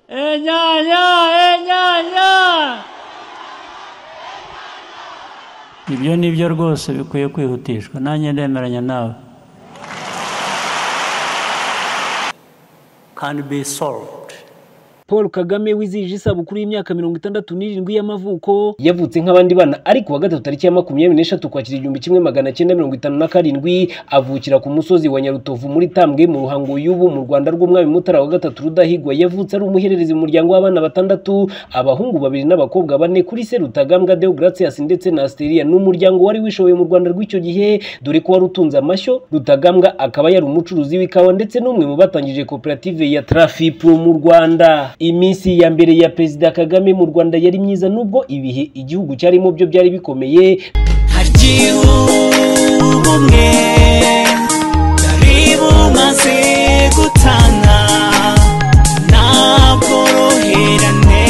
enyanya. Ibyo nibyo rwose bikwiye kwihutishwa, nanjye ndemeranya nawe. Can be solved. Paul Kagame wizihije isabukuru y'imyaka 67 y'amavuko yavutse nk'abandi bana ariko wa gatatu tariki ya 23 Ukwakira 1957 avukira ku musozi wa Nyarutovu muri Tambwe mu Ruhango y'ubu mu Rwanda rw'umwami Mutara wa gatatu Rudahigwa. Yavutse ari umuhererezi mu muryango w'abana batandatu, abahungu 2 n'abakobwa 4 kuri se Rutagambwa Deogratias ndetse na Asteria. N'umuryango wari wishoboye mu Rwanda rw'icyo gihe dore ko wari utunze amashyo. Rutagambwa akaba yari umucuruzi w'ikawa ndetse n'umwe mu batangije koperative ya Trafipro mu Rwanda. Iminsi ya mbere ya Perezida Kagame mu Rwanda yari myiza nubwo ibihe igihugu cyarimo byo byari bikomeye. Ubumwe karibu maze gutana nakoroherane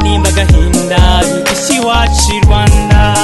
nimba gahinda bikisi wacu Rwanda.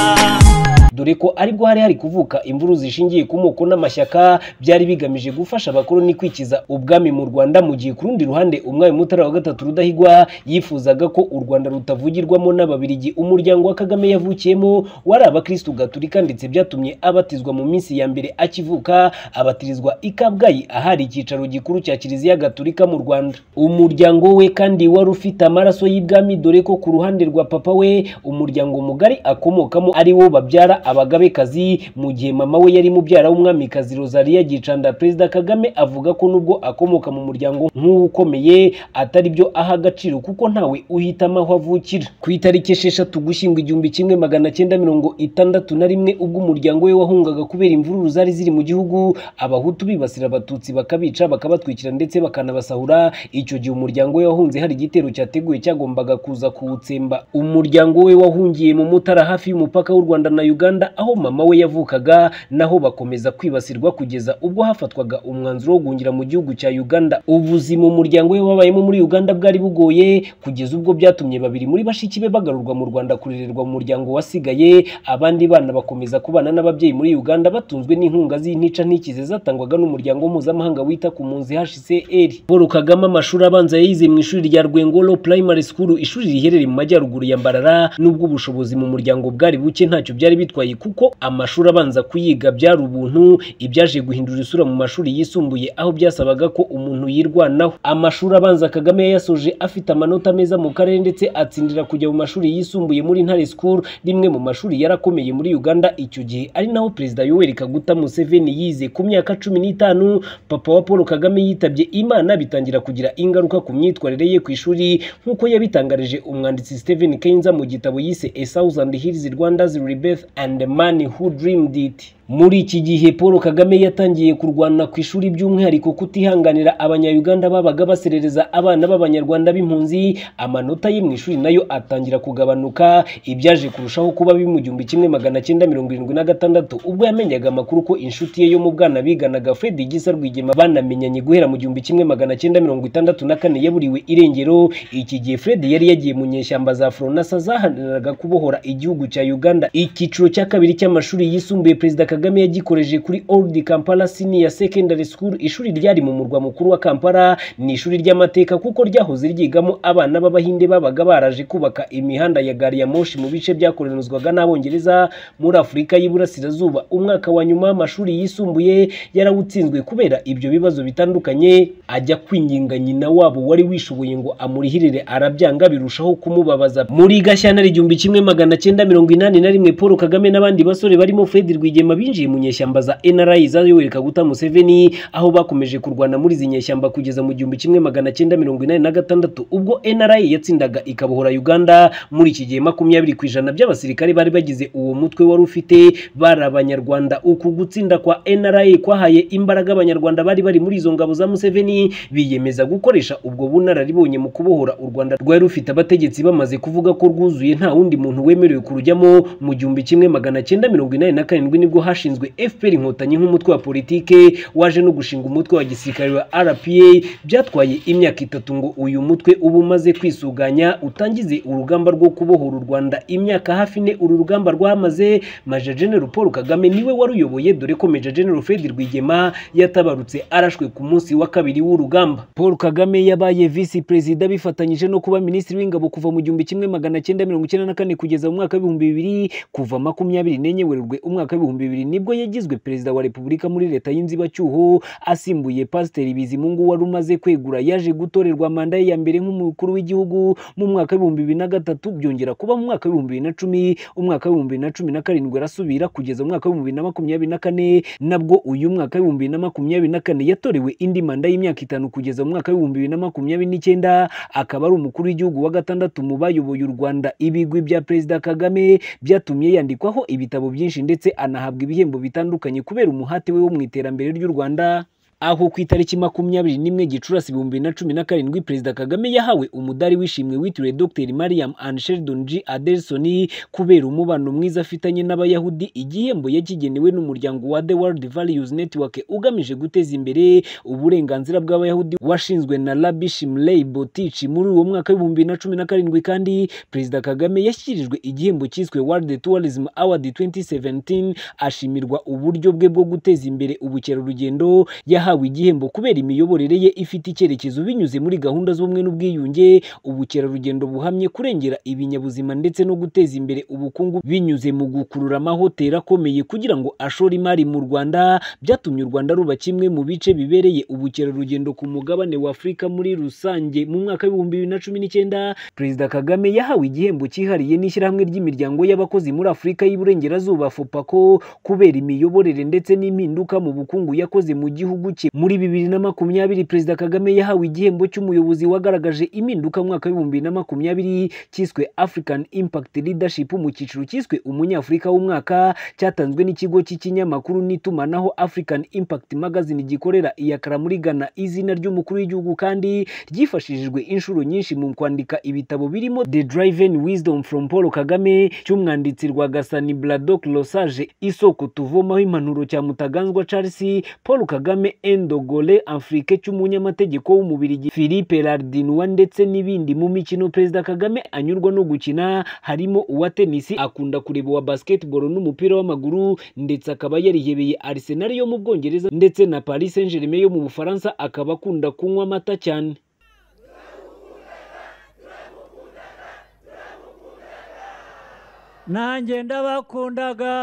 Dore ko aribwo hari kuvuka imvuru zishingiye ku moko n'amashyaka byari bigamije gufasha abakoloni kwikiza ubwami mu Rwanda, mu gihe ku rundi ruhande umwami Mutara wa gatatu Rudahigwa yifuzaga ko u Rwanda rutavugirwamo n'Ababiligi. Umuryango wa Kagame yavukiyemo wari abakristo gatolika ndetse byatumye abatizwa mu minsi ya mbere akivuka, abatirizwa i Kabgayi ahari icyicaro gikuru cya Kiliziya Gatolika mu Rwanda. Umuryango we kandi wari ufite amaraso y'ibwami dore ko ku ruhande rwa papa we umuryango mugari akomokamo ari wo babyara abagabekazi, mu gihe mama we yari mubyara w'umwamikazi Rosalia Gicanda. Perezida Kagame avuga ko nubwo akomoka mu muryango nk'ukomeye atari byo aha agaciro kuko ntawe uhitamo aho avukira. Ku itariki 6 Ugushyingo 1961 ubwo umuryango we wahungaga kubera imvururu zari ziri mu gihugu, abahutu bibasira abatutsi bakabica bakabatwikira ndetse bakanabasahura. Icyo gihe umuryango we wahunze hari igitero cyateguye cyagombaga kuza kuwutsemba. Umuryango we wahungiye mu Mutara hafi y'umupaka w'u Rwanda na Uganda aho mama we yavukaga, naho bakomeza kwibasirwa kugeza ubwo hafatwaga umwanzuro wo guhungira mu gihugu cya Uganda. Ubuzima umuryango we wabayemo muri Uganda bwari bugoye kugeza ubwo byatumye 2 muri bashiki be bagarurwa mu Rwanda kurererwa mu muryango wasigaye. Abandi bana bakomeza kubana n'ababyeyi muri Uganda batunzwe n'inkunga z'intica ntikize zatangwaga n'umuryango mpuzamahanga wita ku mpunzi HCR. Paul Kagame amashuri abanza yayize mu ishuri rya Rwengolo Primary School, ishuri riherereye mu majyaruguru ya Mbarara. Nubwo ubushobozi mu muryango bwari buke ntacyo byari bitwaye kuko amashuri abanza kuyiga byari ubuntu, ibyaje guhindura isura mu mashuri yisumbuye aho byasabaga ko umuntu yirwanaho. Amashuri abanza Kagame yasoje afite amanota meza mu karere ndetse atsindira kujya mu mashuri yisumbuye muri Ntare School, rimwe mu mashuri yarakomeye muri Uganda icyo gihe, ari naho Perezida Yoweri Kaguta Museveni yize. Ku myaka 15 papa wa Paul Kagame yitabye Imana, bitangira kugira ingaruka ku myitwarire ye ku ishuri nkuko yabitangarije umwanditsi Stephen Kenza mu gitabo yise A Thousand Hills Rwanda's Rebirth and the Man Who Dreamed It. Muri iki gihe Paul Kagame yatangiye kurwana ku ishuri by'umwihariko kutihanganira abanya-Uganda babaga baserereza abana b'abanyarwanda b'impunzi. Amanota ye mu ishuri nayo atangira kugabanuka, ibyaje kurushaho kuba mu 1976 ubwo yamenyaga amakuru ko inshuti ye yo mu bwana biganaga Fred Gisa Rwigema banamenyanye guhera mu 1964 yaburiwe irengero. Iki gihe Fred yari yagiye mu nyeshyamba za Fronasa zahaniraga kubohora igihugu cya Uganda. Icyiciro cya kabiri cy'amashuri yisumbuye Perezida Kagame yagikoreje kuri Old Kampala Senior Secondary School, ishuri ryari mu murwa mukuru wa Kampala. Ni ishuri ry'amateka kuko ryahoze ryigamo abana b'Abahinde babaga baraje kubaka imihanda ya gari ya moshi mu bice byakolonizwaga n'Abongereza muri Afurika y'Iburasirazuba. Umwaka wa nyuma w'amashuri yisumbuye yarawutsinzwe kubera ibyo bibazo bitandukanye, ajya kwinginga nyina wabo wari wishoboye ngo amurihirire arabyanga birushaho kumubabaza. Muri Gashyantare 1981 Paul Kagame n'abandi basore barimo Fred Rwigema binjiye mu nyeshyamba za NRA za Yoweri Kaguta Museveni, aho bakomeje kurwana muri izi nyeshyamba kugeza mu 1986 ubwo NRA yatsindaga ikabohora Uganda. Muri iki gihe 20% by'abasirikare bari bagize uwo mutwe wari ufite bari Abanyarwanda. Uku gutsinda kwa NRA kwahaye imbaraga Abanyarwanda bari muri izo ngabo za Museveni, biyemeza gukoresha ubwo bunararibonye mu kubohora u Rwanda rwari rufite abategetsi bamaze kuvuga ko rwuzuye nta wundi muntu wemerewe kurujyamo. Mu 1987 nibwo bashinzwe FPR Inkotanyi nk'umutwe wa politike waje no gushinga umutwe wa gisirikare wa RPA byatwaye imyaka 3 ngo uyu mutwe ubu umaze kwisuganya utangize urugamba rwo kubohora u Rwanda. Imyaka hafi ne uru rugamba rwamaze Major General Paul Kagame niwe waruyoboye, dore ko Major General Fred Rwigema yatabarutse arashwe ku munsi wa kabiri w'urugamba. Paul Kagame yabaye vice president bifatanyije no kuba ministri w'ingabo kuva mu 1994 kugeza mu mwaka wa 2000. Kuva 24 Werurwe umwaka wa 2000 nibwo yagizwe perezida wa Repubulika muri leta y'inzibacyuho asimbuye Pasiteri Bizimungu wari umaze kwegura. Yaje gutorerwa manda ya mbere nk'umukuru w'igihugu mu mwaka wa 2003, byongera kuba mu mwaka wa 2010, umwaka wa 2017 arasubira kugeza mu mwaka wa 2024, nabwo uyu mwaka wa 2024 yatorewe indi manda y'imyaka 5 kugeza mu mwaka wa 2029, akaba ari umukuru w'igihugu wa gatandatu mu bayoboye u Rwanda. Ibigwi bya Perezida Kagame byatumye yandikwaho ibitabo byinshi ndetse anahabwa ibihembo bitandukanye kubera umuhate we wo mu iterambere ry'u Rwanda. Aho ku itariki 21 Gicurasi 2017 Perezida Kagame yahawe umudari wishimwe witiriwe Dr Mariam Anne Sheldon G. Adelson kubera umubano mwiza afitanye n'abayahudi. Igihembo yakigenewe n'umuryango wa The World Values Network ugamije guteza imbere uburenganzira bw'abayahudi washinzwe na Rabbi Shimley Botich muri uwo mwaka wa 2017. Kandi Perezida Kagame yashyikirijwe igihembo cyiswe World Tourism Award 2017 ashimirwa uburyo bwe bwo guteza imbere ubukerarugendo. Yahawe igihembo kubera imiyoborere ye ifite icyerekezo binyuze muri gahunda z'ubumwe n'ubwiyunge, ubukerarugendo buhamye, kurengera ibinyabuzima ndetse no guteza imbere ubukungu binyuze mu gukurura amahoteli akomeye kugira ngo ashore imari mu Rwanda. Byatumye u Rwanda ruba kimwe mu bice bibereye ubukerarugendo ku mugabane wa Afurika muri rusange. Mu mwaka wa 2019 Perezida Kagame yahawe igihembo cyihariye n'ishyirahamwe ry'imiryango y'abakozi muri Afurika y'Iburengerazuba FOPACO kubera imiyoborere ndetse n'impinduka mu bukungu yakoze mu gihugu cye. Muri 2020 Perezida Kagame yahawe igihembo cy'umuyobozi wagaragaje impinduka mu mwaka wa 2020 cyiswe African Impact Leadership mu cyiciro cyiswe umunyafurika w'umwaka, cyatanzwe n'ikigo cy'ikinyamakuru n'itumanaho African Impact Magazine gikorera iyakara muri Ghana. Izina ry'umukuru w'igihugu kandi ryifashishijwe inshuro nyinshi mu kwandika ibitabo birimo The Driven Wisdom from Paul Kagame cy'umwanditsi Rwagasani Braddock Losage, Isoko tuvomaho impanuro cya Mutaganzwa Charles, Paul Kagame Endogole Afrique cy'umunyamategeko w'umubirigi Philippe Lardinois ndetse n'ibindi. Mu mikino Perezida Kagame anyurwa no gukina harimo uwa tennis, akunda kureba wa basketball n'umupira w'amaguru, ndetse akaba yarihebeye Arsenal yo mu Bwongereza ndetse na Paris Saint-Germain yo mu Bufaransa. Akaba akunda kunywa amata cyane. Nanjye ndabakundaga.